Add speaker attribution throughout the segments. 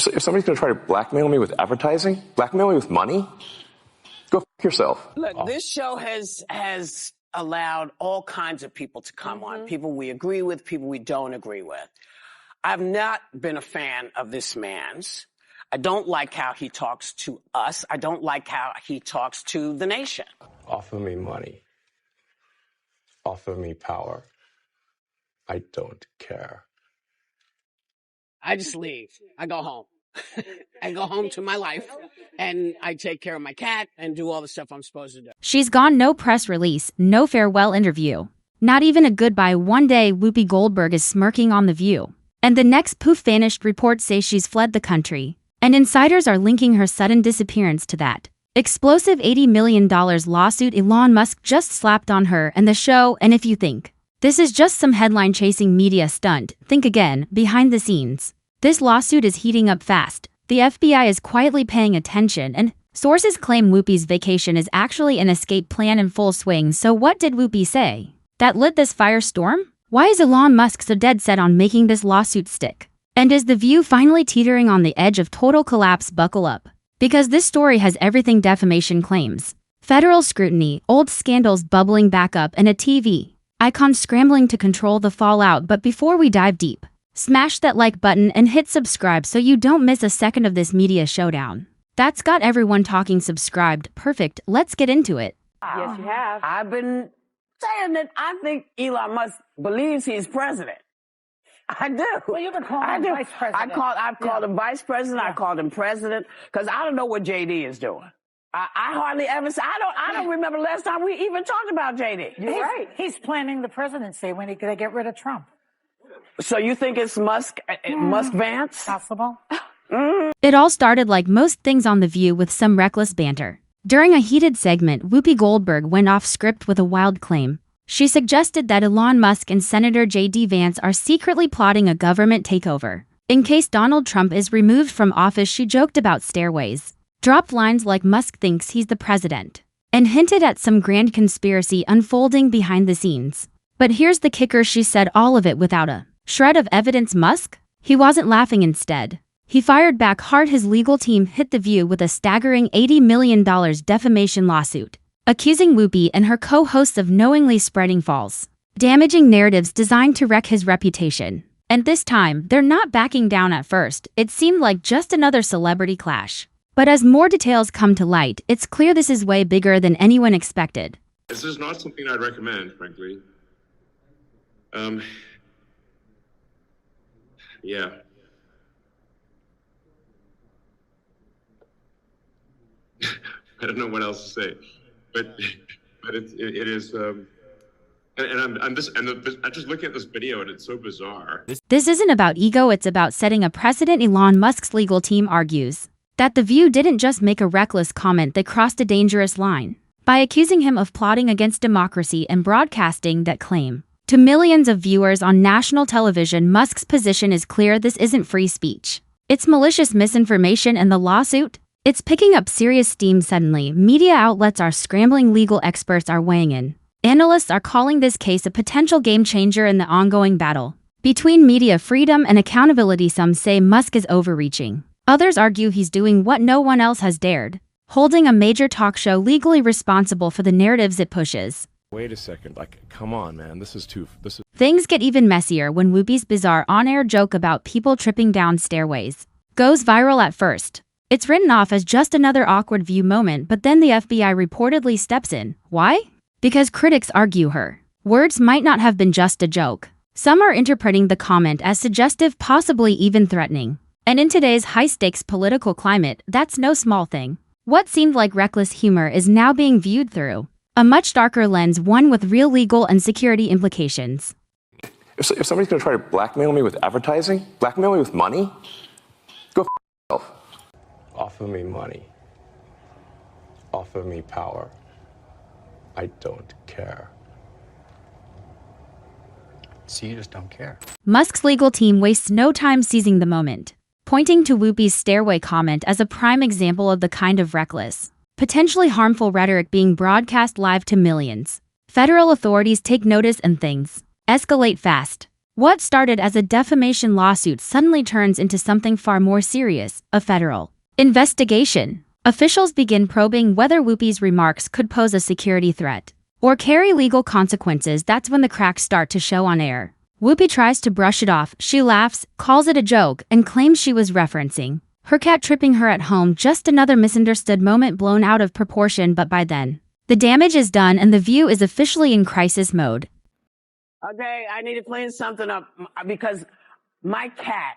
Speaker 1: If somebody's going to try to blackmail me with advertising, blackmail me with money, go f yourself.
Speaker 2: Look, this show has allowed all kinds of people to come on. People we agree with, people we don't agree with. I've not been a fan of this man's. I don't like how he talks to us. I don't like how he talks to the nation.
Speaker 1: Offer me money. Offer me power. I don't care.
Speaker 2: I just leave. I go home. I go home to my life, and I take care of my cat and do all the stuff I'm supposed to do.
Speaker 3: She's gone. No press release, no farewell interview. Not even a goodbye. One day, Whoopi Goldberg is smirking on The View. And the next poof vanished. Reports say she's fled the country. And insiders are linking her sudden disappearance to that explosive $80 million lawsuit Elon Musk just slapped on her and the show. And if you think this is just some headline-chasing media stunt, think again. Behind the scenes, this lawsuit is heating up fast. The FBI is quietly paying attention, and sources claim Whoopi's vacation is actually an escape plan in full swing. So what did Whoopi say that lit this firestorm? Why is Elon Musk so dead set on making this lawsuit stick? And is The View finally teetering on the edge of total collapse? Buckle up, because this story has everything: defamation claims, federal scrutiny, old scandals bubbling back up, and a TV icon scrambling to control the fallout. But before we dive deep, smash that like button and hit subscribe so you don't miss a second of this media showdown. That's got everyone talking. Subscribed. Perfect. Let's get into it.
Speaker 4: Yes, you have.
Speaker 2: I've been saying that I think Elon Musk believes he's president. I do.
Speaker 4: Well, you've been calling him vice president.
Speaker 2: I've called him vice president. I called him president because I don't know what JD is doing. I hardly ever say. I don't remember the last time we even talked about JD.
Speaker 4: You're right. He's planning the presidency when they get rid of Trump.
Speaker 2: So you think it's Musk Vance?
Speaker 4: Possible.
Speaker 3: It all started like most things on The View with some reckless banter. During a heated segment, Whoopi Goldberg went off script with a wild claim. She suggested that Elon Musk and Senator J.D. Vance are secretly plotting a government takeover in case Donald Trump is removed from office. She joked about stairways, dropped lines like Musk thinks he's the president, and hinted at some grand conspiracy unfolding behind the scenes. But here's the kicker: she said all of it without a shred of evidence. Musk? He wasn't laughing. Instead, he fired back hard. His legal team hit The View with a staggering $80 million defamation lawsuit, accusing Whoopi and her co-hosts of knowingly spreading false, damaging narratives designed to wreck his reputation. And this time, they're not backing down. At first, it seemed like just another celebrity clash. But as more details come to light, it's clear this is way bigger than anyone expected.
Speaker 5: This is not something I'd recommend, frankly. Yeah. I don't know what else to say, but it is, and I'm just looking at this video and it's so bizarre.
Speaker 3: This isn't about ego, it's about setting a precedent. Elon Musk's legal team argues that The View didn't just make a reckless comment, they crossed a dangerous line by accusing him of plotting against democracy and broadcasting that claim to millions of viewers on national television. Musk's position is clear: this isn't free speech. It's malicious misinformation, and the lawsuit, it's picking up serious steam. Suddenly, media outlets are scrambling, legal experts are weighing in. Analysts are calling this case a potential game changer in the ongoing battle between media freedom and accountability. Some say Musk is overreaching. Others argue he's doing what no one else has dared, holding a major talk show legally responsible for the narratives it pushes.
Speaker 1: Wait a second, come on, man,
Speaker 3: Things get even messier when Whoopi's bizarre on-air joke about people tripping down stairways goes viral. At first, it's written off as just another awkward View moment, but then the FBI reportedly steps in. Why? Because critics argue her words might not have been just a joke. Some are interpreting the comment as suggestive, possibly even threatening. And in today's high-stakes political climate, that's no small thing. What seemed like reckless humor is now being viewed through a much darker lens, one with real legal and security implications.
Speaker 1: If somebody's going to try to blackmail me with advertising, blackmail me with money, go f yourself. Offer me money. Offer me power. I don't care.
Speaker 6: So you just don't care.
Speaker 3: Musk's legal team wastes no time seizing the moment, pointing to Whoopi's stairway comment as a prime example of the kind of reckless, potentially harmful rhetoric being broadcast live to millions. Federal authorities take notice and things escalate fast. What started as a defamation lawsuit suddenly turns into something far more serious, a federal investigation. Officials begin probing whether Whoopi's remarks could pose a security threat or carry legal consequences. That's when the cracks start to show on air. Whoopi tries to brush it off. She laughs, calls it a joke, and claims she was referencing her cat tripping her at home. Just another misunderstood moment blown out of proportion, but by then, the damage is done and The View is officially in crisis mode.
Speaker 2: Okay, I need to clean something up because my cat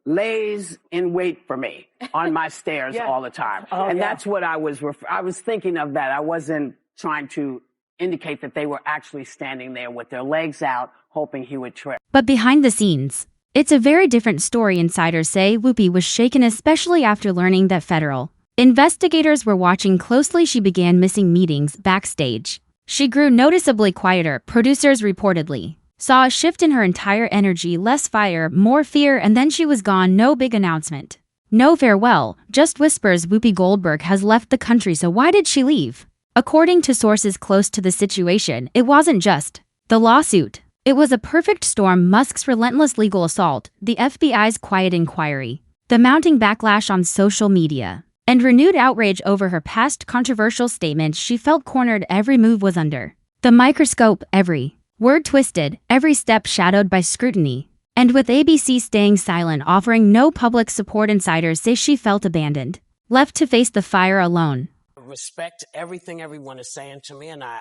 Speaker 2: lays in wait for me on my stairs all the time. That's what I was thinking of that. I wasn't trying to indicate that they were actually standing there with their legs out, hoping he would trip.
Speaker 3: But behind the scenes, it's a very different story. Insiders say Whoopi was shaken, especially after learning that federal investigators were watching closely. She began missing meetings backstage. She grew noticeably quieter. Producers reportedly saw a shift in her entire energy, less fire, more fear, and then she was gone. No big announcement, no farewell, just whispers. Whoopi Goldberg has left the country. So why did she leave? According to sources close to the situation, it wasn't just the lawsuit. It was a perfect storm: Musk's relentless legal assault, the FBI's quiet inquiry, the mounting backlash on social media, and renewed outrage over her past controversial statements. She felt cornered. Every move was under the microscope, every word twisted, every step shadowed by scrutiny. And with ABC staying silent, offering no public support, insiders say she felt abandoned, left to face the fire alone.
Speaker 2: Respect everything everyone is saying to me, and I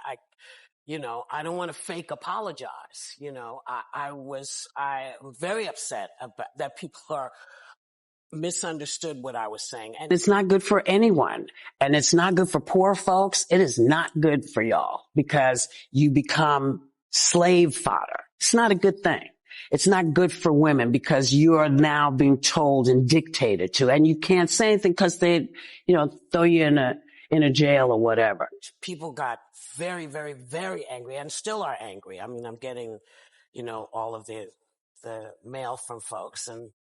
Speaker 2: don't want to fake apologize. I'm very upset about that people are misunderstood what I was saying. And it's not good for anyone. And it's not good for poor folks. It is not good for y'all because you become slave fodder. It's not a good thing. It's not good for women because you are now being told and dictated to, and you can't say anything because they, throw you in a jail or whatever. People got very, very, very angry and still are angry. I mean, I'm getting, all of the mail from folks and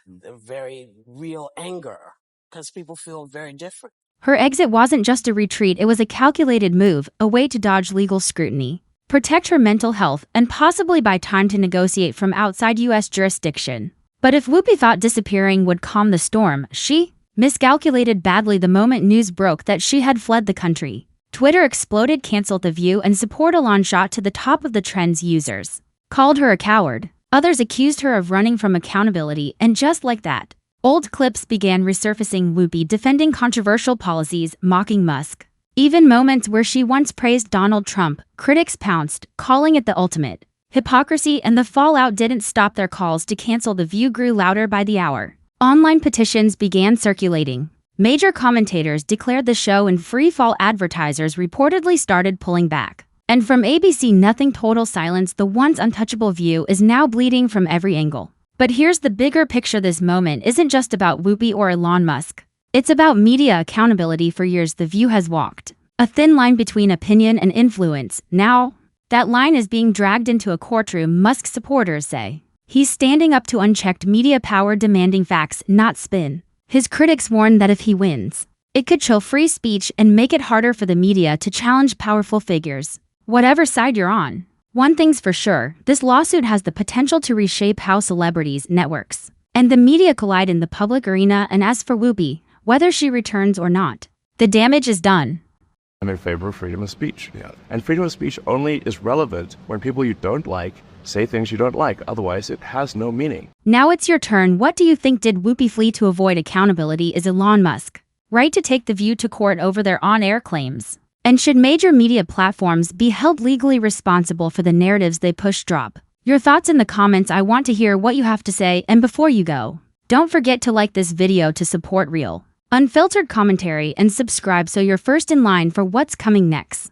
Speaker 2: the very real anger because people feel very different.
Speaker 3: Her exit wasn't just a retreat, it was a calculated move, a way to dodge legal scrutiny, protect her mental health, and possibly buy time to negotiate from outside U.S. jurisdiction. But if Whoopi thought disappearing would calm the storm, she miscalculated badly. The moment news broke that she had fled the country, Twitter exploded, canceled The View, and support Elon shot to the top of the trends. Users called her a coward. Others accused her of running from accountability, and just like that, old clips began resurfacing. Whoopi defending controversial policies, mocking Musk. Even moments where she once praised Donald Trump, critics pounced, calling it the ultimate hypocrisy, and the fallout didn't stop. Their calls to cancel The View grew louder by the hour. Online petitions began circulating. Major commentators declared the show in free fall. Advertisers reportedly started pulling back. And from ABC, nothing, total silence. The once untouchable View is now bleeding from every angle. But here's the bigger picture. This moment isn't just about Whoopi or Elon Musk. It's about media accountability. For years, The View has walked a thin line between opinion and influence. Now, that line is being dragged into a courtroom. Musk supporters say he's standing up to unchecked media power, demanding facts, not spin. His critics warn that if he wins, it could chill free speech and make it harder for the media to challenge powerful figures. Whatever side you're on, one thing's for sure: this lawsuit has the potential to reshape how celebrities, networks, and the media collide in the public arena. And as for Whoopi, whether she returns or not, the damage is done.
Speaker 1: I'm in favor of freedom of speech. And freedom of speech only is relevant when people you don't like say things you don't like. Otherwise, it has no meaning.
Speaker 3: Now it's your turn. What do you think? Did Whoopi flee to avoid accountability? Is Elon Musk right to take The View to court over their on-air claims? And should major media platforms be held legally responsible for the narratives they push? Drop your thoughts in the comments. I want to hear what you have to say. And before you go, don't forget to like this video to support real, unfiltered commentary and subscribe so you're first in line for what's coming next.